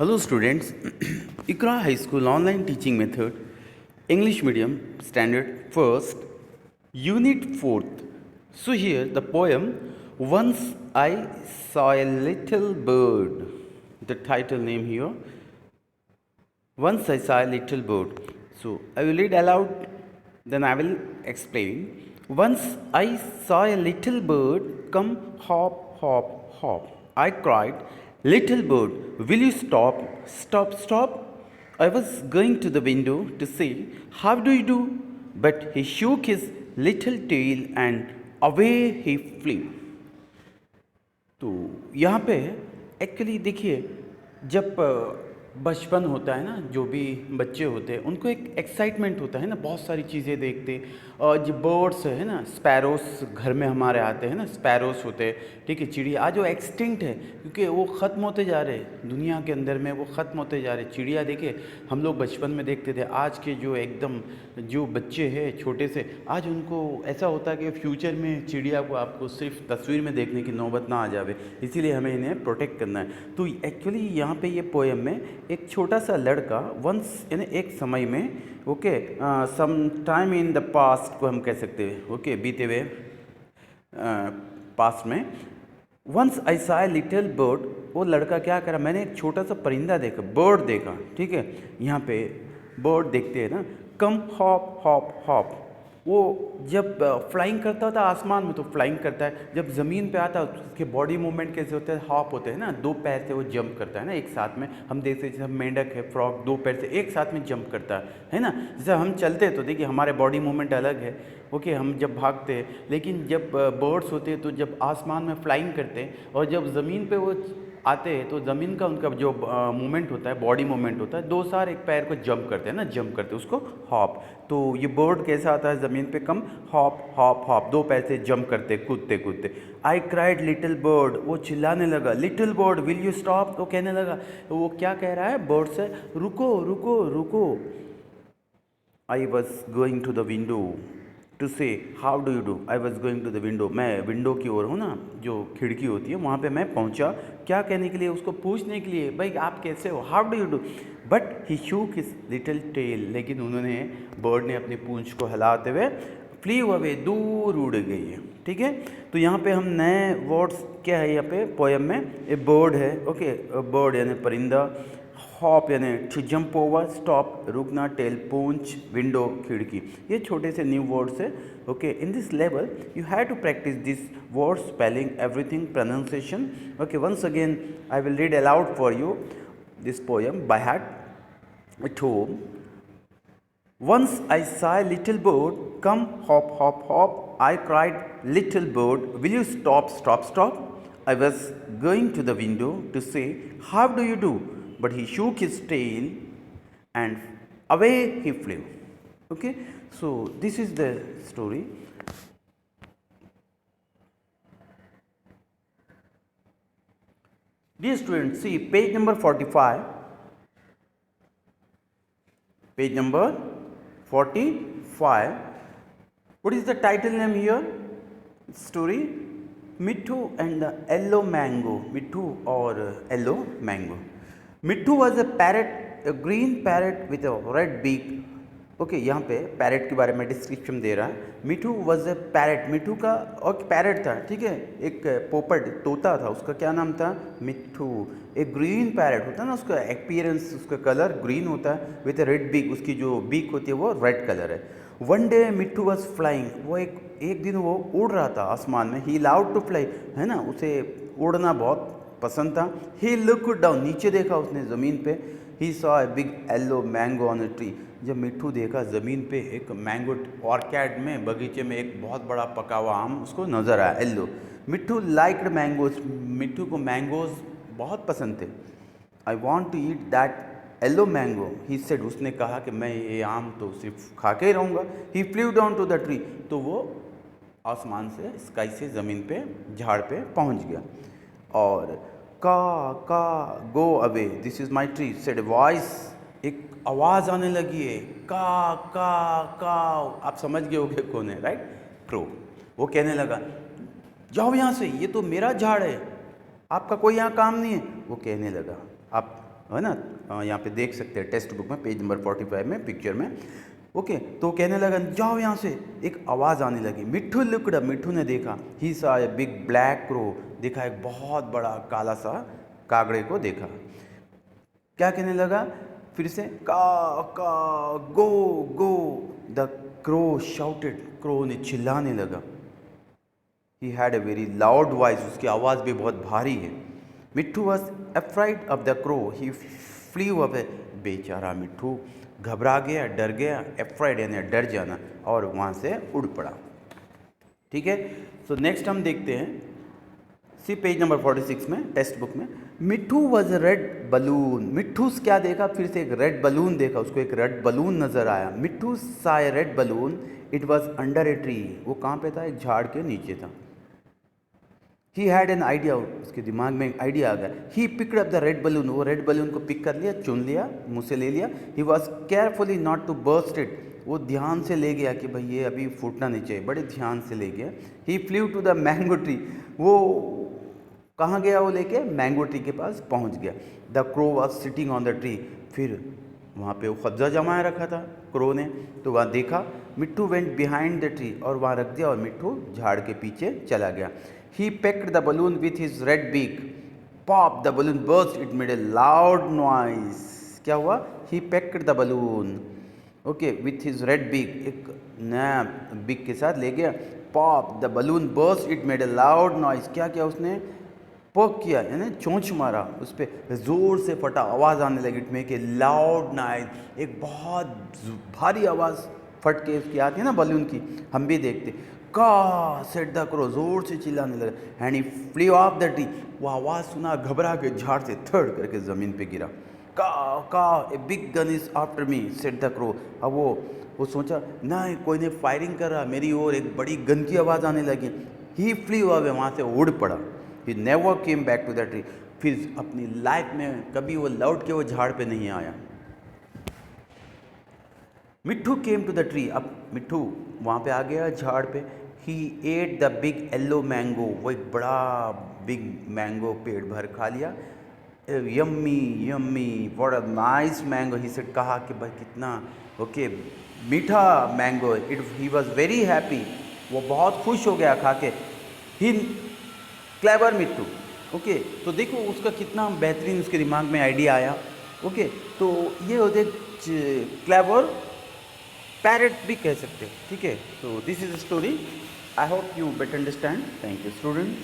Hello students, Ikra High School online teaching method, English medium, standard first, unit 4th. So here the poem, Once I Saw a Little Bird. The title name here, Once I Saw a Little Bird. So I will read aloud, then I will explain. Once I saw a little bird come hop, hop, hop. I cried, Little bird, will you stop, stop, stop? I was going to the window to say, How do you do? But he shook his little tail and away he flew. तो यहाँ पे actually देखिए, जब बचपन होता है ना, जो भी बच्चे होते हैं उनको एक एक्साइटमेंट होता है ना, बहुत सारी चीज़ें देखते। और जो बर्ड्स है ना, स्पैरोस घर में हमारे आते हैं ना, स्पैरोस होते हैं, ठीक है, चिड़िया आज वो एक्सटिंक्ट है क्योंकि वो ख़त्म होते जा रहे हैं दुनिया के अंदर में, वो ख़त्म होते जा रहे। चिड़िया देखिए हम लोग बचपन में देखते थे, आज के जो एकदम जो बच्चे हैं छोटे से, आज उनको ऐसा होता है कि फ्यूचर में चिड़िया को आपको सिर्फ तस्वीर में देखने की नौबत ना आ जावे, इसीलिए हमें इन्हें प्रोटेक्ट करना है। तो एक्चुअली यहाँ पे ये पोएम में एक छोटा सा लड़का वंस यानी एक समय में, okay, some time in the past को हम कह सकते हैं, ओके, बीते हुए पास्ट में, once I saw a little bird, वो लड़का क्या करा, मैंने एक छोटा सा परिंदा देखा, बर्ड देखा, ठीक है, यहाँ पे बर्ड देखते हैं ना, कम हॉप हॉप हॉप। वो जब फ्लाइंग करता था आसमान में तो फ्लाइंग करता है, जब ज़मीन पे आता है उसके बॉडी मूवमेंट कैसे होते हैं, हॉप होते हैं ना, दो पैर से वो जंप करता है ना एक साथ में। हम देखते हैं जैसे मेंढक है, फ्रॉग दो पैर से एक साथ में जंप करता है ना। जैसे हम चलते हैं तो देखिए हमारे बॉडी मूवमेंट अलग है, ओके, हम जब भागते हैं, लेकिन जब बर्ड्स होते हैं तो जब आसमान में फ्लाइंग करते हैं और जब ज़मीन पे वो आते हैं तो ज़मीन का उनका जो मूवमेंट होता है, बॉडी मूवमेंट होता है, दो सार एक पैर को जंप करते हैं ना, जंप करते हैं उसको हॉप। तो ये बर्ड कैसा आता है ज़मीन पे, कम हॉप हॉप हॉप, दो पैर से जंप करते कूदते कूदते। आई क्राइड लिटिल बर्ड, वो चिल्लाने लगा, little bird will you stop, तो कहने लगा, तो वो क्या कह रहा है बर्ड से, रुको रुको रुको। I was going to the window to say how do you do, I was going to the window, मैं विंडो की ओर हूँ ना, जो खिड़की होती है वहाँ पे मैं पहुँचा, क्या कहने के लिए, उसको पूछने के लिए, भाई आप कैसे हो, how do you do. But he shook his little tail, लेकिन उन्होंने, बर्ड ने अपनी पूंछ को हिलाते हुए फ्लीव अवे, दूर उड़ गई है, ठीक है। तो यहाँ पे हम नए वर्ड्स क्या है यहाँ पे पोएम में, ए बर्ड है, ओके, बर्ड यानी परिंदा, हॉप यानी टू जंप ओवर, स्टॉप रुकना, टेल पूंछ, विंडो खिड़की, ये छोटे से न्यू वर्ड्स है, okay. In this level you have to practise this word spelling, everything, pronunciation, okay. Once again I will read aloud for you this poem by heart at home. Once I saw a little bird come hop hop hop. I cried, little bird, will you stop stop stop? I was going to the window to say, how do you do? But he shook his tail and away he flew. Okay, so this is the story. Dear students, see page number 45. Page number 45. What is the title name here? Story Mittu and the Yellow Mango. Mittu or Yellow Mango. Mittu was a parrot, a green parrot with a red beak. Okay, यहाँ पे parrot के बारे में description दे रहा है। मिठू was a parrot, मिठू का और parrot था, ठीक है, एक पोपट तोता था, उसका क्या नाम था, मिठू। एक ग्रीन पैरेट होता है ना, उसका एक्सपीरियंस, उसका कलर ग्रीन होता है, विथ ए रेड बीक, उसकी जो बीक होती है वो रेड कलर है। One day Mithu was flying, वो एक दिन वो उड़ रहा था आसमान में, ही लव्ड टू फ्लाई, है ना, उसे उड़ना बहुत पसंद था। ही लुक्ड डाउन, नीचे देखा उसने ज़मीन पे, he saw a big yellow mango on a tree, जब मिट्ठू देखा ज़मीन पे एक मैंगो ऑर्किड में, बगीचे में एक बहुत बड़ा पका हुआ आम उसको नज़र आया, येलो। मिट्ठू लाइक्ड मैंगोज, मिट्ठू को मैंगोज बहुत पसंद थे। I want to eat that yellow mango, he said, उसने कहा कि मैं ये आम तो सिर्फ खा के ही रहूँगा। ही flew down to the tree, तो वो आसमान से, स्काई से ज़मीन पे, झाड़ पे पहुँच गया। और का go away, this is my tree, said voice, एक आवाज़ आने लगी है, का। आप समझ गए होगे कौन है, राइट, क्रो। वो कहने लगा, जाओ यहाँ से, ये तो मेरा झाड़ है, आपका कोई यहाँ काम नहीं है। वो कहने लगा, आप है ना, यहाँ पे देख सकते हैं टेक्स्ट बुक में पेज नंबर 45 में पिक्चर में। ओके, तो कहने लगा जाओ यहाँ से। एक आवाज़ आने लगी, मिट्ठू लुकड़ा, मिट्ठू ने देखा, ही सा ए बिग ब्लैक क्रो, देखा एक बहुत बड़ा काला सा कागड़े को देखा। क्या कहने लगा फिर से, का go go, the crow shouted, crow ने चिल्लाने लगा। He had a very loud voice, उसकी आवाज़ भी बहुत भारी है। Mitthu was afraid of the crow, he flew away, बेचारा मिट्ठू घबरा गया, डर गया, अफ्राइड यानी डर जाना, और वहाँ से उड़ पड़ा। ठीक है, सो नेक्स्ट हम देखते हैं सी पेज नंबर 46 में टेक्स्ट बुक में, मिट्ठू वॉज रेड बलून, मिट्ठू क्या देखा, फिर से एक रेड बलून देखा, उसको एक रेड बलून नजर आया। Mitthu saw a red balloon, it was under a tree, वो कहाँ पे था, एक झाड़ के नीचे था। ही हैड एन आइडिया, उसके दिमाग में एक आइडिया आ गया। He picked up the red balloon, वो रेड बलून को पिक कर लिया, चुन लिया, मुँह से ले लिया। He was carefully not to burst it, वो ध्यान से ले गया कि भाई ये अभी फूटना नहीं चाहिए, बड़े ध्यान से ले गया। ही flew to the mango tree, वो कहाँ गया, वो लेके मैंगो ट्री के पास पहुँच गया। The crow was sitting on the tree, फिर वहाँ पे वो कब्जा जमाए रखा था क्रो ने, तो वहाँ देखा। मिट्ठू वेंट बिहाइंड द ट्री, और वहाँ रख दिया, और मिट्ठू झाड़ के पीछे चला गया। He pecked the balloon with his red beak. Pop! The balloon burst. It made a loud noise. क्या हुआ? He pecked the balloon. Okay, with his red beak. एक नया बिक के साथ ले गया। Pop! The balloon burst. It made a loud noise. क्या किया उसने? पोक किया, यानी चोंच मारा उस पर, ज़ोर से फटा, आवाज़ आने लगी। It make a loud noise, एक बहुत भारी आवाज़ फट के उसकी आती है ना बलून की, हम भी देखते। का सेट द क्रो, जोर से चिल्लाने लगा। And he flee off the tree, वो आवाज़ सुना, घबरा के झाड़ से थड़ करके ज़मीन पे गिरा। का a big gun is after me, set the crow. अब वो सोचा नहीं, कोई ने फायरिंग कर रहा मेरी ओर, एक बड़ी गन की आवाज़ आने लगी। ही फ्ली अवे, वहाँ से उड़ पड़ा। He never came back to the tree, फिर अपनी लाइफ में कभी वो लौट के वो झाड़ पे नहीं आया। मिट्ठू केम टू द ट्री, अब मिट्ठू वहाँ पे आ गया झाड़ पे। He ate the big yellow mango, वो एक बड़ा बिग मैंगो पेट भर खा लिया। Yummy yummy, what a nice mango, he said, कहा कि भाई कितना ओके मीठा mango. He was very happy, वो बहुत खुश हो गया खा के। ही क्लेवर मिट्ठू, ओके, तो देखो उसका कितना बेहतरीन उसके दिमाग में आइडिया आया। ओके, तो ये होते क्लेवर पैरट भी कह सकते हैं। ठीक है, तो this is a story, I hope you better understand. Thank you student.